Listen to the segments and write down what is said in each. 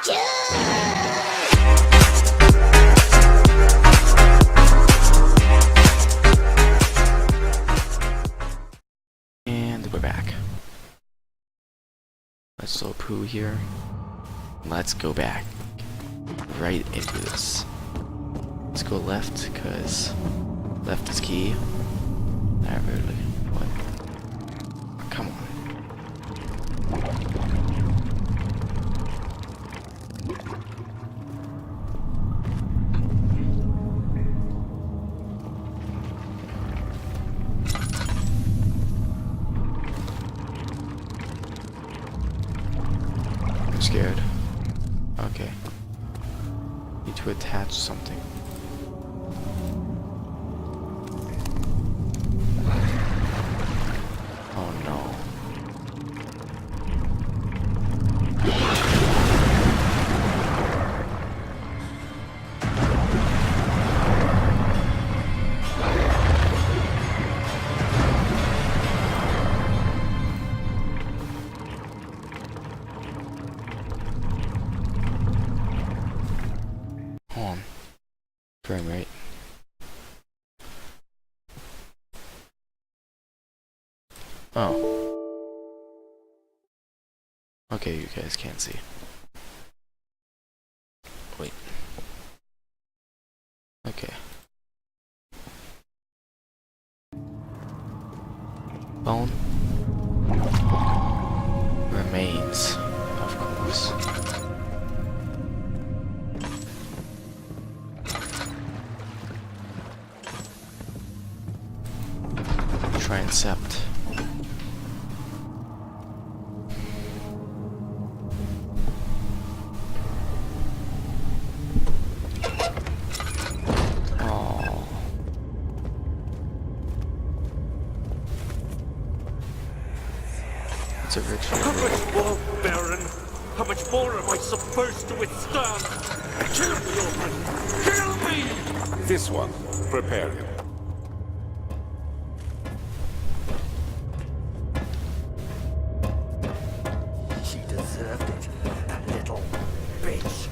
And we're back. Let's throw poo here. Let's go back right into this. Let's go left, because left is key. I really... What? Come on. I'm scared. Okay. Need to attach something. Oh no. Hold on. Frame rate. Oh. Okay, you guys can't see. Wait. Okay. Bone. Remains, of course. Transept. Oh. It's a ritual. How much more, Baron? How much more am I supposed to withstand? Kill me, Orphan! Kill me! This one. Prepare him. She deserved it, that little bitch.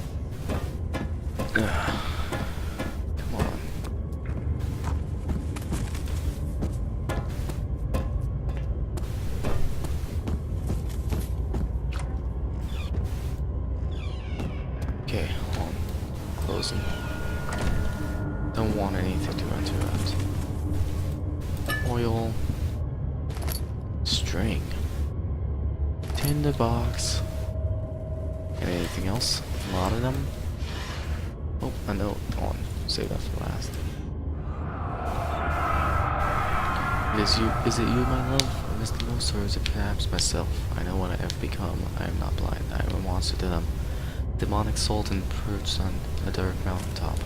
Come on. Okay, hold on. Closing. Don't want anything to interrupt. Oil. String. Tinderbox. And anything else? A lot of them. Oh, a note. On. Save that for last. Is it you, my love? I miss the most, or is it perhaps myself? I know what I have become. I am not blind. I am a monster to them. Demonic sultan perched on a dark mountaintop.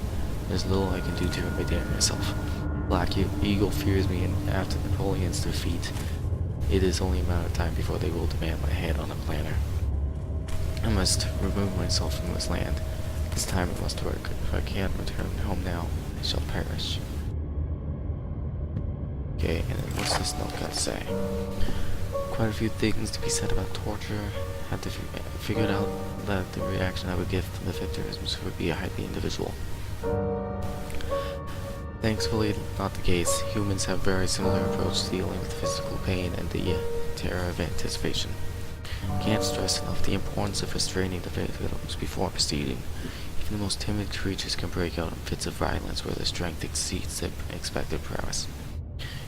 There's little I can do to redeem myself. Black Eagle fears me, and after Napoleon's defeat, it is only a matter of time before they will demand my head on a platter. I must remove myself from this land. This time it must work. If I can't return home now, I shall perish. Okay, and then what's this note got to say? Quite a few things to be said about torture. Had to figured out that the reaction I would give to the victims would be a highly individual. Thankfully, not the case. Humans have very similar approach to dealing with physical pain and the terror of anticipation. Can't stress enough the importance of restraining the victims before proceeding. Even the most timid creatures can break out in fits of violence where their strength exceeds their expected prowess.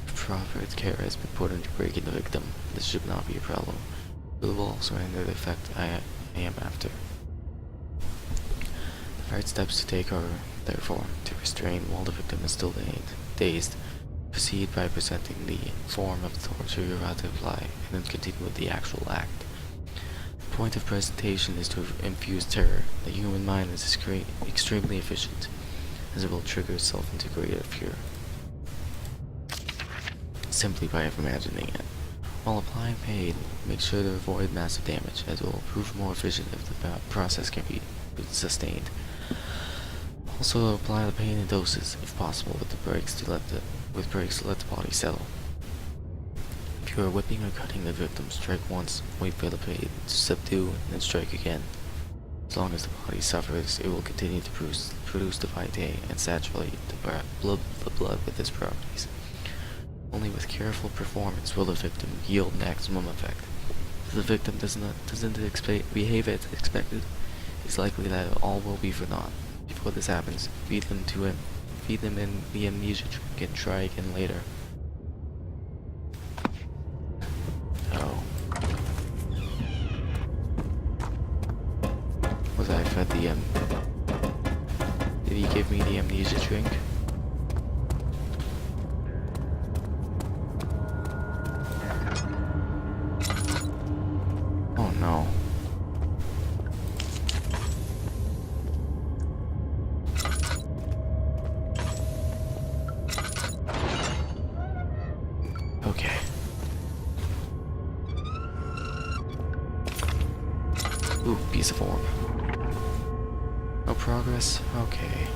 If proper care has been put into breaking the victim, this should not be a problem. It will also render the effect I am after. The right steps to take are, therefore, to restrain while the victim is still dazed. Proceed by presenting the form of torture you're about to apply, and then continue with the actual act. The point of presentation is to infuse terror. The human mind is extremely efficient, as it will trigger itself into greater fear simply by imagining it. While applying pain, make sure to avoid massive damage, as it will prove more efficient if the process can be sustained. Also, apply the pain in doses, if possible, with breaks to let the body settle. If you are whipping or cutting the victim, strike once, wait for the pain to subdue, and then strike again. As long as the body suffers, it will continue to produce the vitae and saturate the blood with its properties. Only with careful performance will the victim yield maximum effect. If the victim doesn't behave as expected, it's likely that all will be for naught. Before this happens, feed them in the amnesia drink and try again later. Oh. Was I fed the Did he give me the amnesia drink? Oh no. Okay. Ooh, piece of orb. No progress? Okay.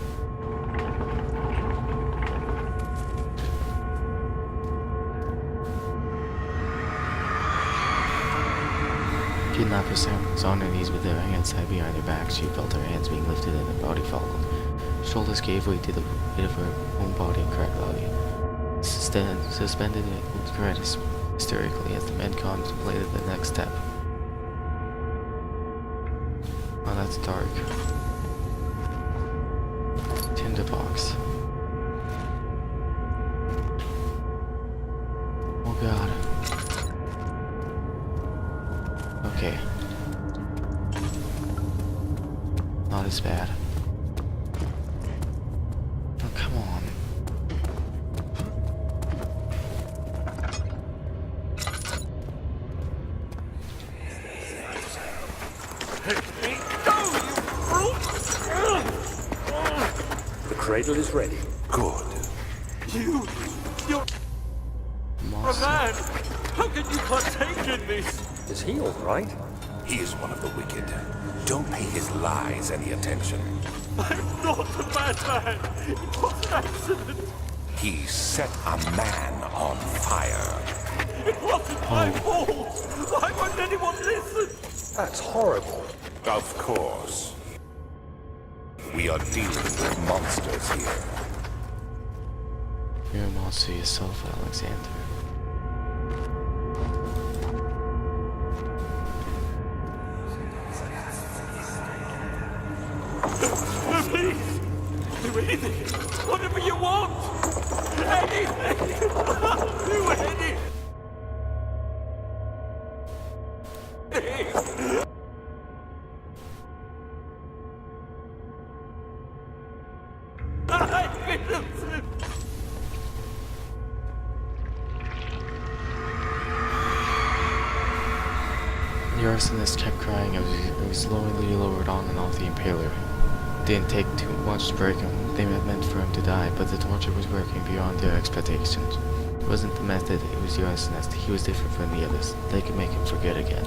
Kidnapper was on her knees with her hands tied behind her back. She felt her hands being lifted and her body followed. Her shoulders gave way to the weight of her own body and cracked loudly. Suspended it with credits hysterically as the men contemplated the next step. Oh, that's dark. Tinderbox. Oh god. Okay. Not as bad. Oh, come on. The cradle is ready. Good. You're a Monster. man! How can you partake in this? Is he all right? He is one of the wicked. Don't pay his lies any attention. I'm not a bad man! It was an accident! He set a man on fire. It wasn't my fault! Why won't anyone listen? That's horrible. Of course. We are dealing with monsters here. You're a monster yourself, Alexander. Please! Do anything! Whatever you want! Anything! Do anything! I'm innocent! The arsonist kept crying as he was slowly lowered on and off the impaler. It didn't take too much to break him. They meant for him to die, but the torture was working beyond their expectations. It wasn't the method, it was the arsonist. He was different from the others. They could make him forget again.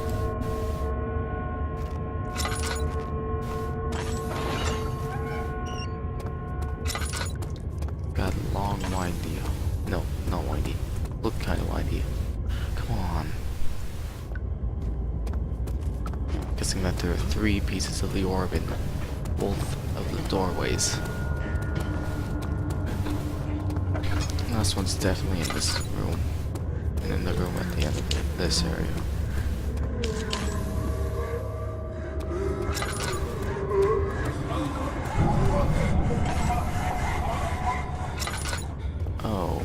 Got long, windy. No, not windy. Looked kind of windy. Come on. Guessing that there are 3 pieces of the orb in both of the doorways. Last one's definitely in this room, and in the room at the end of this area. Oh.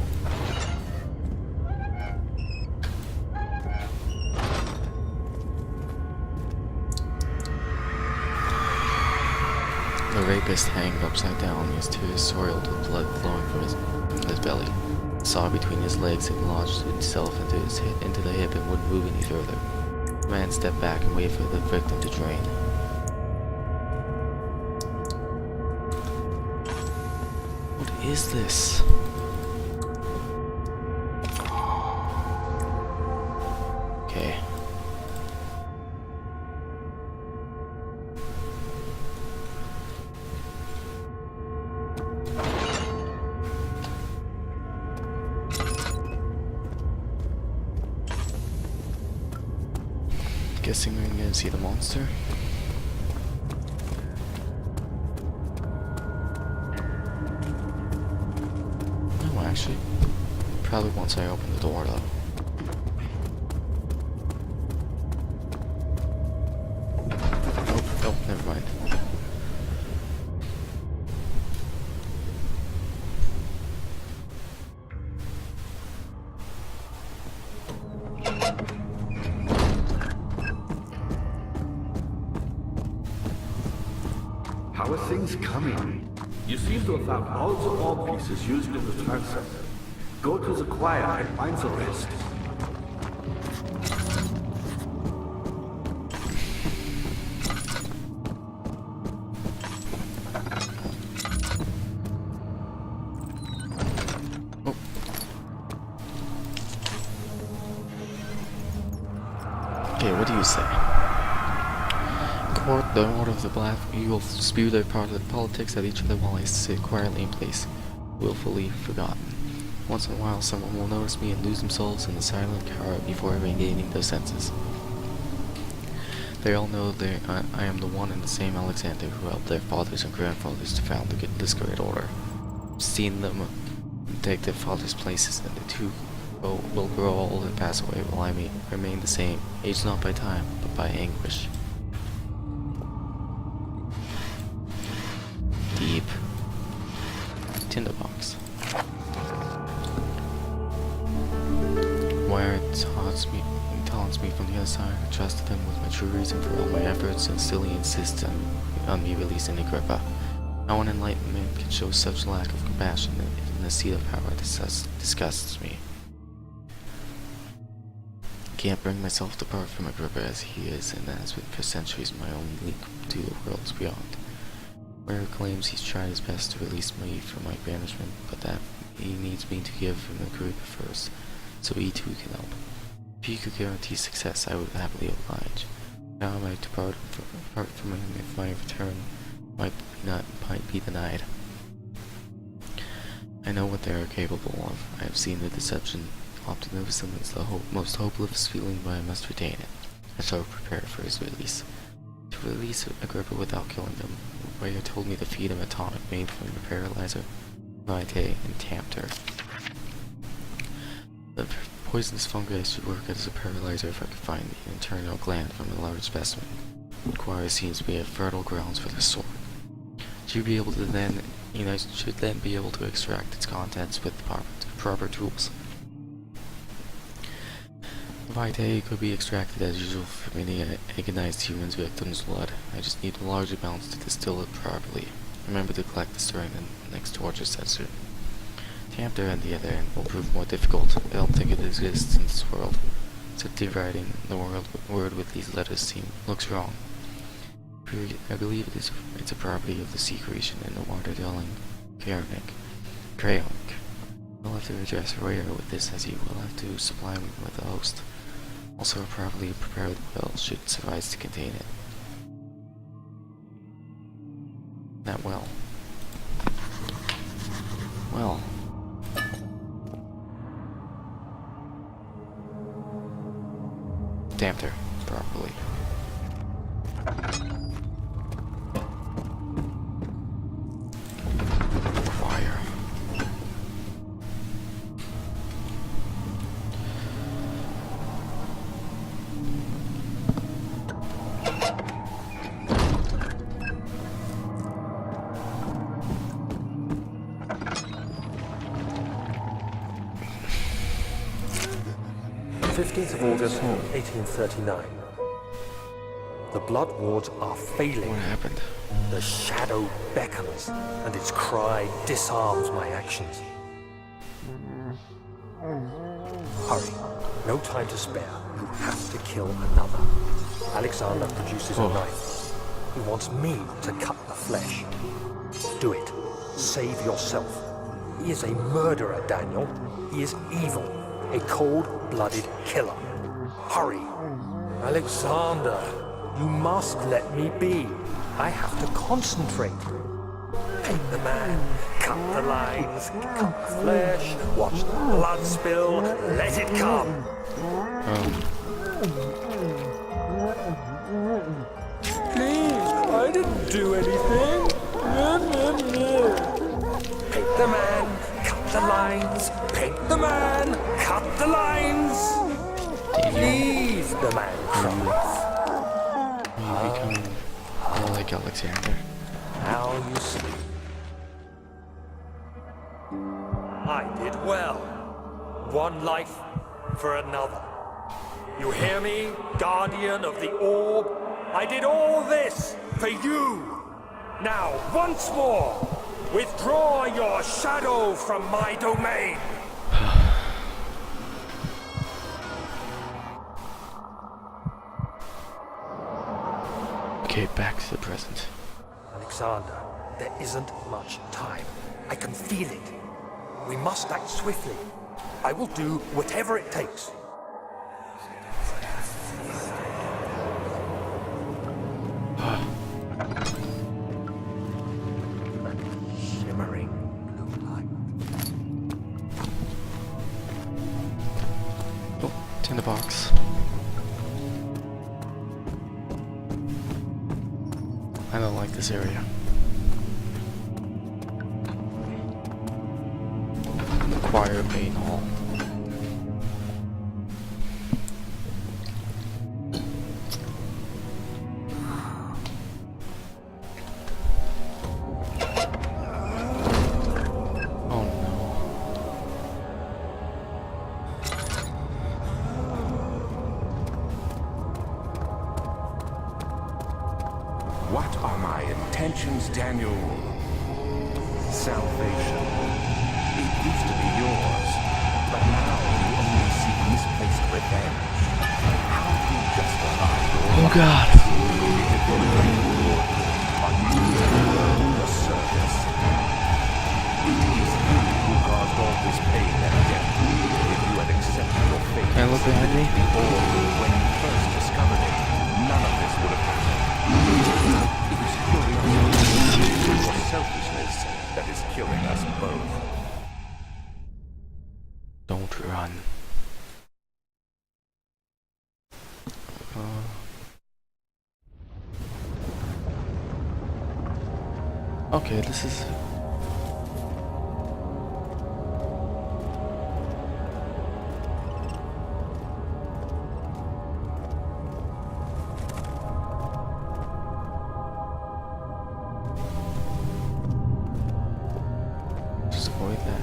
The rapist hanged upside down, his tears soiled with blood flowing from his belly. The saw between his legs had lodged itself into the hip and wouldn't move any further. The man stepped back and waited for the victim to drain. What is this? Okay. Guessing we're gonna see the monster. actually. Probably once I open the door, though. Nope, never mind. How are things coming? You seem to have found all the ore pieces used in the transfer. Go to the choir and find the rest. Okay, what do you say? Court, the Order of the Black Eagle spew their politics at each other while I sit quietly in place, willfully forgotten. Once in a while, someone will notice me and lose themselves in the silent car before regaining their senses. They all know I am the one and the same Alexander who helped their fathers and grandfathers to found this great order. I've seen them take their fathers' places, and the two will grow old and pass away while I remain the same, aged not by time, but by anguish. Deep. Tinderbox. Wire taunts me from the other side. I trusted them with my true reason for all my efforts and still he insists on me releasing Agrippa. How an enlightened man can show such lack of compassion in the seat of power disgusts me. I can't bring myself to part from Agrippa as he is and has been for centuries my only link to the worlds beyond. Where claims he's tried his best to release me from my banishment, but that he needs me to give him Agrippa first, so he too can help. If he could guarantee success, I would happily oblige. How am I to part from him if my return might be denied? I know what they are capable of. I have seen the deception. Optimism is the most hopeless feeling, but I must retain it. I shall prepare for his release. To release Agrippa without killing him, Wire told me to feed him a tonic made from the paralyzer, vitae, and tamter. The poisonous fungi should work as a paralyzer if I could find the internal gland from a large specimen. Choir seems to be a fertile grounds for the sword. Should be able to should then be able to extract its contents with proper tools. Vitae could be extracted as usual from any agonized human's victim's blood. I just need large amounts to distill it properly. Remember to collect this during the next torture session. Tamter, on the other hand, will prove more difficult. I don't think it exists in this world. So dividing the word with these letters looks wrong. I believe it's a property of the sea creation in the water-dwelling Crayonik. I'll have to address Royer with this, as he will have to supply me with a host. Also, a properly prepared well should suffice to contain it. That well. Well. Damped her properly. Wire. August 1839. The blood wards are failing. What happened? The shadow beckons, and its cry disarms my actions. Hurry. No time to spare. You have to kill another. Alexander produces a knife. He wants me to cut the flesh. Do it. Save yourself. He is a murderer, Daniel. He is evil. A cold-blooded killer. Hurry. Alexander, you must let me be. I have to concentrate. Paint the man, cut the lines, cut the flesh, watch the blood spill, let it come. Please, I didn't do anything. Paint the man, cut the lines, paint the man, cut the lines. Leave the man cries. You become more like Alexander. Now you sleep. I did well. One life for another. You hear me, guardian of the orb? I did all this for you. Now, once more, withdraw your shadow from my domain. Okay, back to the present. Alexander, there isn't much time. I can feel it. We must act swiftly. I will do whatever it takes. Shimmering blue light. Oh, it's in the box. I don't like this area. Choir main hall. Oh no. What are my intentions, Daniel? Salvation. It used to be yours, but now you only seek misplaced revenge. How do you justify your Oh god. Are you doing a service? It is you who caused all this pain and death. If you had accepted your fate, Can I look behind me? or when you first discovered it, none of this would have happened. It is curiosity, your selfishness, that is killing us both. Don't run. Okay, this is... Just avoid that.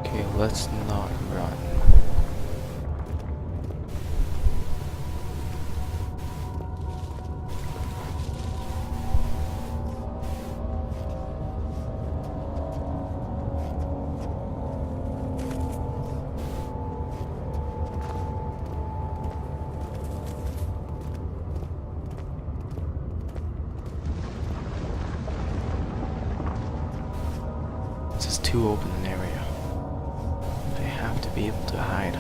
Okay, let's not run. This is too open an area. They have to be able to hide.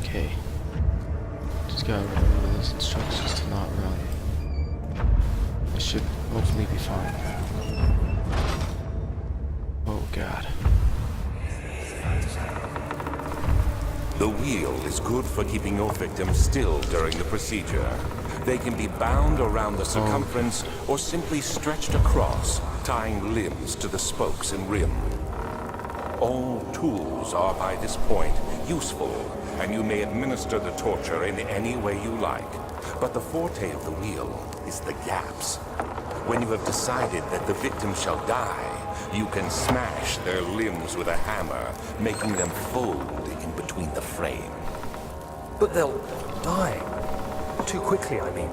Okay. Just gotta remember those instructions to not run. I should hopefully be fine. Oh god. The wheel is good for keeping your victims still during the procedure. They can be bound around the circumference or simply stretched across, tying limbs to the spokes and rim. All tools are by this point useful, and you may administer the torture in any way you like. But the forte of the wheel is the gaps. When you have decided that the victim shall die, you can smash their limbs with a hammer, making them fold in between the frame. But they'll die. Too quickly, I mean.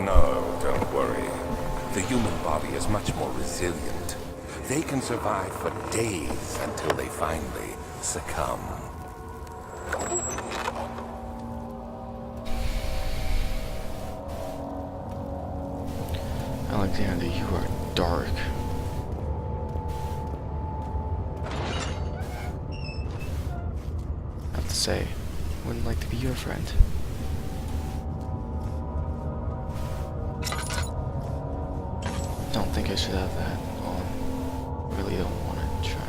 No, don't worry. The human body is much more resilient. They can survive for days until they finally succumb. Alexander, you are dark. I have to say, I wouldn't like to be your friend. Don't think I should have that on. Really don't want to try it.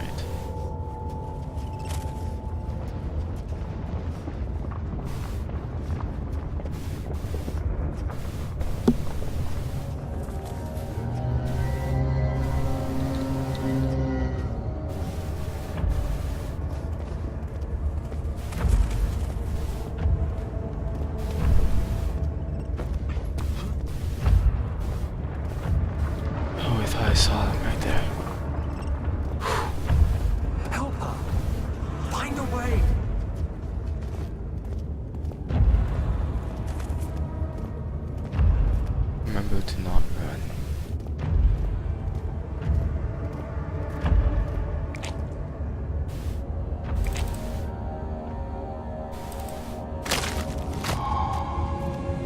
Oh, I thought I saw them right there. Help her! Find a way! Remember to not run.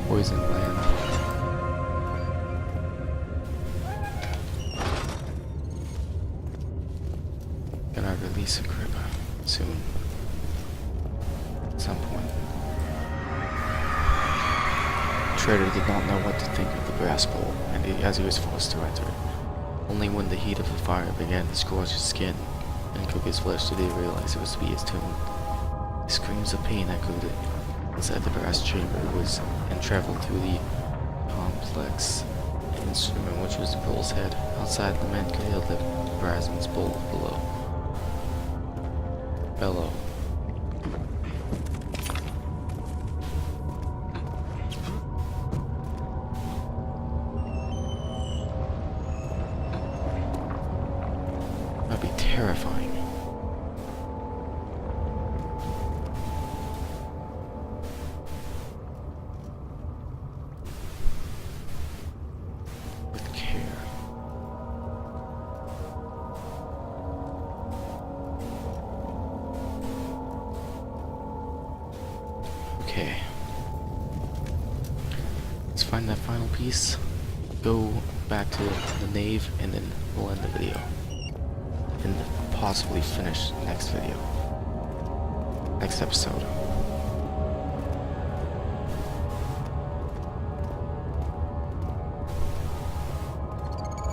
Poison land. Gonna release a creeper soon. At some point. Trader did not know what to think of the brass bowl, and as he was forced to enter it. Only when the heat of the fire began to scorch his skin and cook his flesh did he realize it was to be his tomb. Screams of pain echoed inside the brass chamber and traveled through the complex instrument, which was the bull's head. Outside, the man could hear the brassman's bowl below. Bellow. That'd be terrifying. With care. Okay. Let's find that final piece. Go back to the nave, and then we'll end the video. And possibly finish next video. Next episode.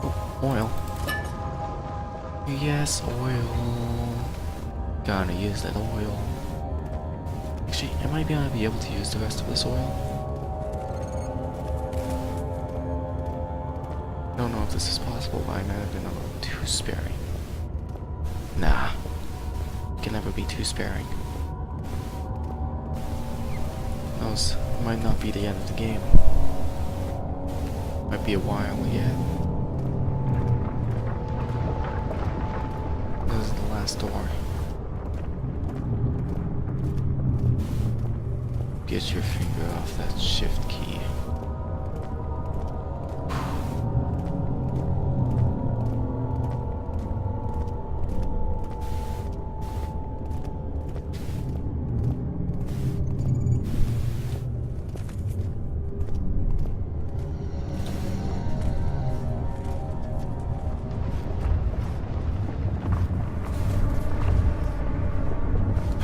Oh, oil. Yes, oil. Gonna use that oil. Actually, am I gonna be able to use the rest of this oil? I don't know if this is possible, but I might have been a little too sparing. Nah. Can never be too sparing. Knows, might not be the end of the game. Might be a while yet. This is the last door. Get your finger off that shift key.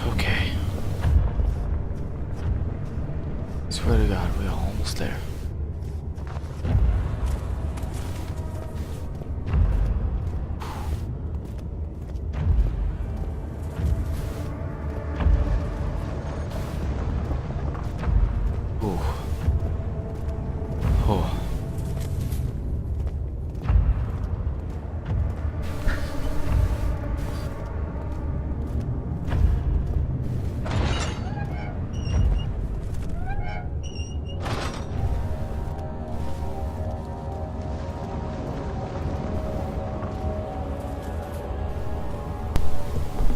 Okay. Swear to God, we are almost there. Ooh. Oh.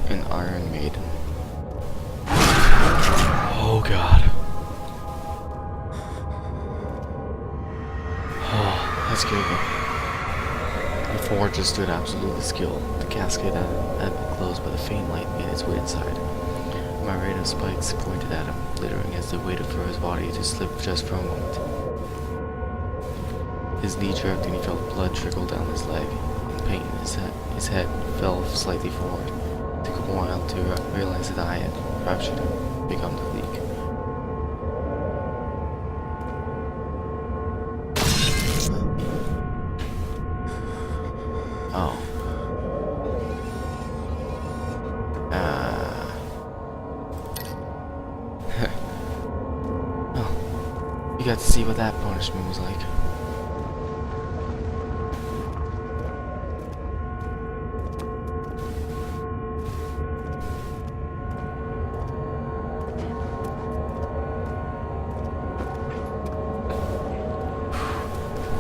An Iron Maiden. Oh God. Oh, that's good. The forger stood absolutely still. The casket had been closed, but a faint light made its way inside. My radar spikes pointed at him, glittering as they waited for his body to slip just for a moment. His knee jerked and he felt blood trickle down his leg. In pain, his head fell slightly forward. It took a while to realize that I had ruptured and become the leak. Oh. Well, you got to see what that punishment was like.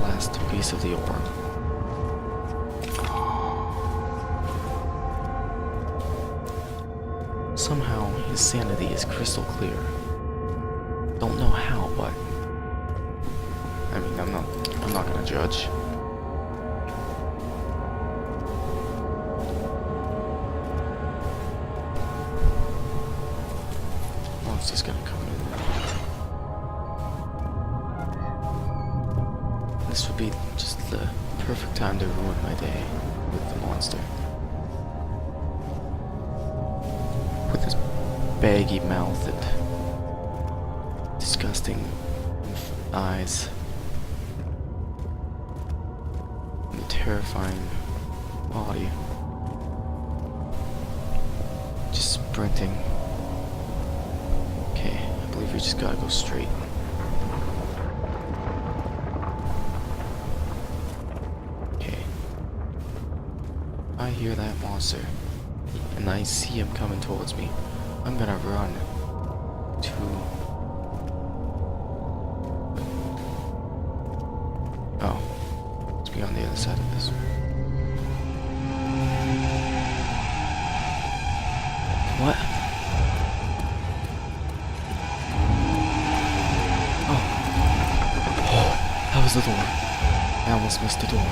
Last piece of the orb. Somehow, his sanity is crystal clear. Don't know how, but I mean, I'm not gonna judge. Monster's gonna come in. This would be just the perfect time to ruin my day with the monster. With his baggy mouth and disgusting eyes and the terrifying body, just sprinting. Okay, I believe we just gotta go straight. Okay, I hear that monster and I see him coming towards me. I'm gonna run to... Oh, let's be on the other side of this. What? Oh. Oh, that was the door. I almost missed the door.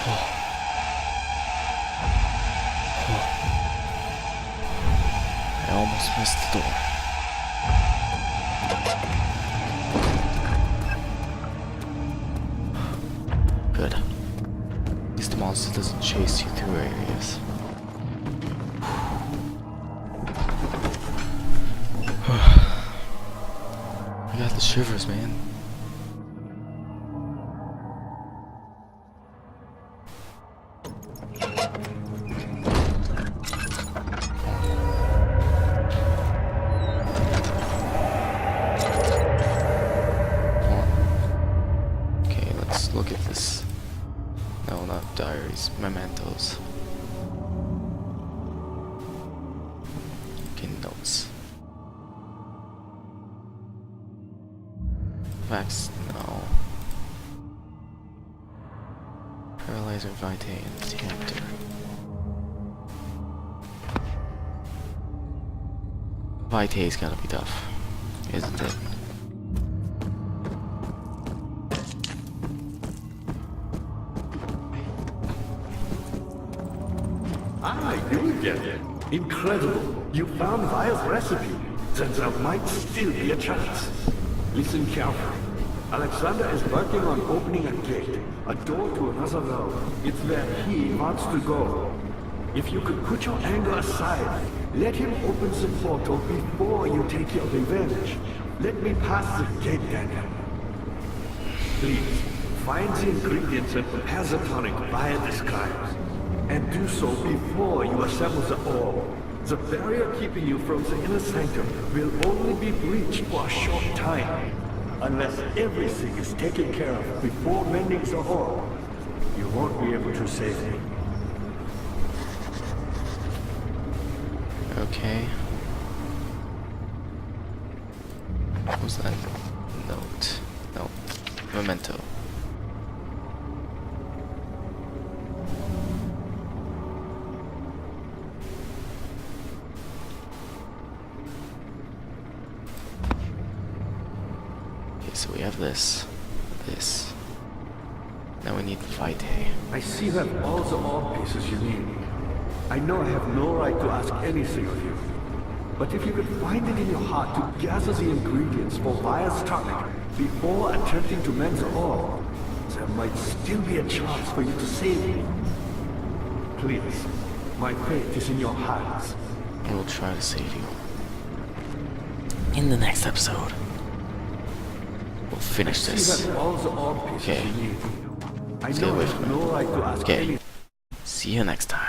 Oh. I almost missed the door. Good. At least the monster doesn't chase you through areas. I got the shivers, man. Look at this. No, not diaries, mementos. Okay, notes. Facts, no. Paralyzer, Vitae, and Tempter. Vitae's gotta be tough, isn't it? Ah, you again. Incredible. You found Vile's recipe. Then there might still be a chance. Listen carefully. Alexander is working on opening a gate, a door to another realm. It's where he wants to go. If you could put your anger aside, let him open the portal before you take your revenge. Let me pass the gate, Daniel. Please, find the ingredients and prepare the tonic via disguise. And do so before you assemble the orb. The barrier keeping you from the inner sanctum will only be breached for a short time. Unless everything is taken care of before mending the orb, you won't be able to save me. Okay. What was that? Note. No. Memento. So we have this. Now we need Vitae. I see you have all the orb pieces you need. I know I have no right to ask anything of you. But if you could find it in your heart to gather the ingredients for Vaya's tonic before attempting to mend the ore, there might still be a chance for you to save me. Please, my fate is in your hands. I will try to save you. In the next episode, we'll finish See this. that all the ore pieces Okay. you need. I Stay know away I from have no right to ask Okay. any. See you next time.